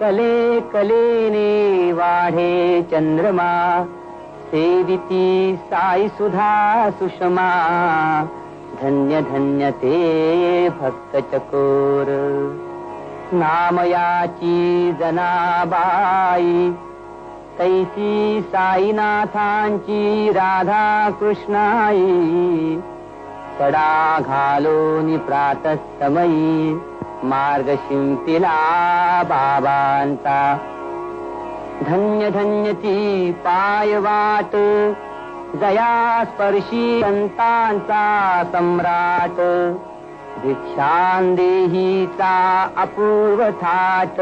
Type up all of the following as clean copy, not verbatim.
कले कलेने वाढे चंद्रमा, सेविती साई सुधा सुषमा. धन्य धन्य ते भक्त चकोर. नामयाची जनाबाई, तैसी साईनाथांची राधा कृष्णाई. सडा घालोनी प्रातस्तमयी, मार्ग शिंपिला बाबांचा. धन्य धन्य ती पायवाट, जया स्पर्शी संतांचा सम्राट. भिक्षांदेहीचा अपूर्व थाट,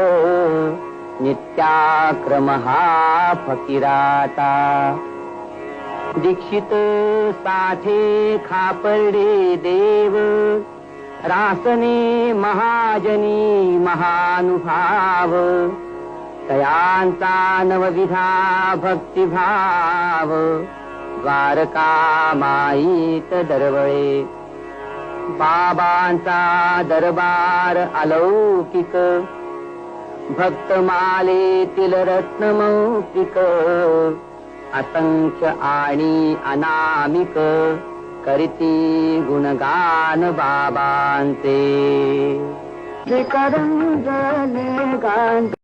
नित्याक्रम हा फकीराचा. दीक्षित साठे खापर्डे देव, रासने महाजनी महानुभाव. तयांचा नवविधा भक्तिभाव, द्वारका माईत दरवळे. बाबांचा दरबार अलौकिक, भक्तमालेतील रत्नमौक्तिक. असंख्य आणि अनामिक, करीती गुणगान बाबांचे. करंजले गांध